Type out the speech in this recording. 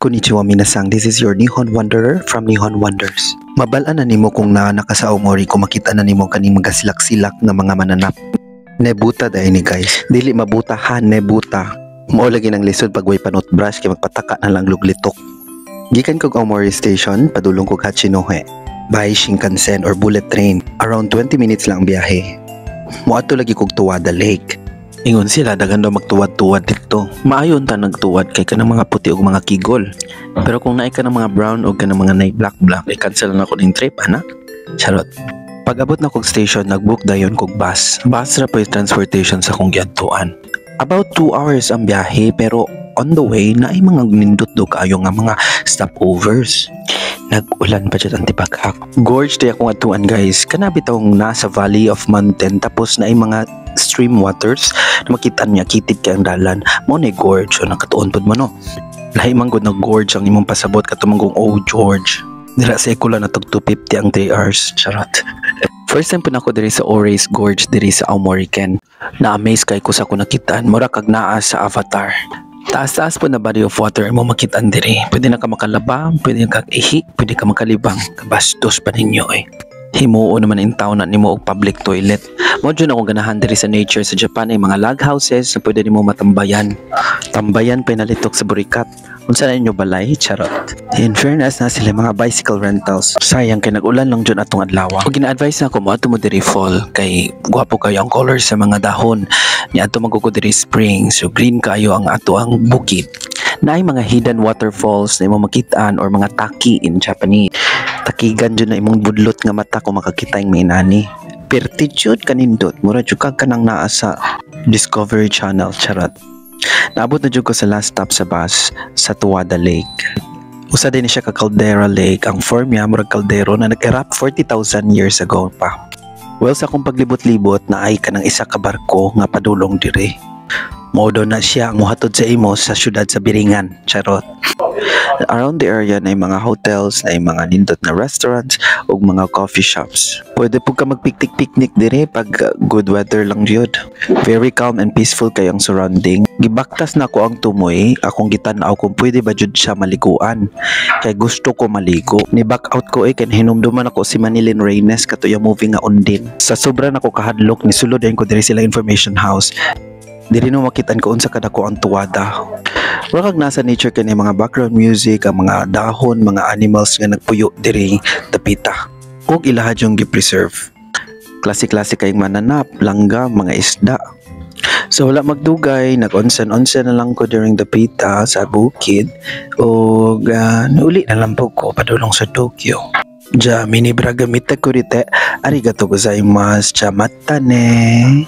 Konnichiwa minasang, this is your Nihon Wanderer from Nihon Wonders. Mabalaan na nimo kung naana ka sa Aomori kung makita na nimo kaning magasilak-silak na mga mananap. Nebuta dahil ni guys, dili mabuta ha, nebuta. Mao lagi ng lisod pag way panot brush kay magpataka na lang luglitok. Gikan kog Aomori Station, padulong kog Hachinohe. By Shinkansen or bullet train, around 20 minutes lang biyahe. Moadto lagi kog Tuwada Lake. Ingon sila daghan daw magtuwad-tuwad dito. Maayon ta nagtuwad kay kanang mga puti ug mga kigol. Pero kung naay ka ng mga brown o kanang mga black, i-cancel na ko ning trip, ana? Charot. Pag-abot na kog station, nag-book dayon kog bus. Bus ra pa yung transportation sa kong giadtuan. About 2 hours ang biyahe, pero on the way na ay mga nindot do kayo nga mga stopovers. Nag-ulan pa dyan ang tibagak. Gorge day akong atuan guys. Kanabi taong nasa Valley of Mountain, tapos na ay mga stream waters na makita niya kitid kay ang dalan. Mo na gorge o nakatuon pod mo no. Lahi man gud na gorge ang imong pasabot katumanggong oh George. Dira sa ekula na tag 250 ang 3 hours. Charot. First time po na ako diri sa Ores Gorge diri sa Aomori Ken. Na-amaze kay ko sa ko nakitaan. Mura kag naa sa Avatar. Taas-taas po na body of water mo makitaan diri. Pwede na ka makalaba, pwede ka ihi, pwede ka makalibang. Kabastos pa ninyo eh. Himuo naman in town na nimo og public toilet. Mo dyan ako ganahan diri sa nature sa Japan ay mga log houses na pwede nimo matambayan. Tambayan pa nalitok sa burikat. Unsa na inyo balay? Charot. In fairness na sila mga bicycle rentals. Sayang kay nag-ulan lang dyan atong adlaw. Kung gina-advise na ako mo ato mo diri fall kay guwapo kayo ang color sa mga dahon. Ni ato magkuko diri spring so green kayo ang ato ang bukid. Naay mga hidden waterfalls na imo makitaan or mga taki in Japanese. Takigan dyan na imong budlot nga mata kung makakita yung mainani. Pertitude kanindot, mura jud kag kanang naa sa Discovery Channel, charot. Naabot na jud ko sa last stop sa bus sa Tuwada Lake. Usa din siya ka Caldera Lake, ang form niya murag kaldero na nag-erupt 40,000 years ago pa. Well, sa akong paglibot-libot na ay kanang isa ka barko nga padulong diri. Modo na siya ang muhatod sa imo sa syudad sa Biringan, charot. Around the area na mga hotels, na mga nindot na restaurants ug mga coffee shops. Pwede po ka magpiknik-piknik dire pag good weather lang jud. Very calm and peaceful kay ang surrounding. Gibaktas na ko ang tumoy, akong gitan-aw kung pwede ba jud siya maliguan. Kay gusto ko maligo. Ni back out ko kay hinumduman ako si Manilyn Reynes katuya movie nga Undin. Sa sobra nako kahadlok ni sulod ko diri sila information house. Diri no makitaan ko unsa kadako ang tuwada. Wala kag nasa nature kani mga background music, ang mga dahon, mga animals nga nagpuyo diri dapita. Ug ilahad yung gi-preserve. Klase-klase kayong mananap, langgam, mga isda. So wala magdugay, nag-onsen-onsen na lang ko during dapita sa bukid. Ug uli na lang po ko padulong sa Tokyo. Ja, mini braga mitag ko rite. Arigato gozaimasu. Chamata ne.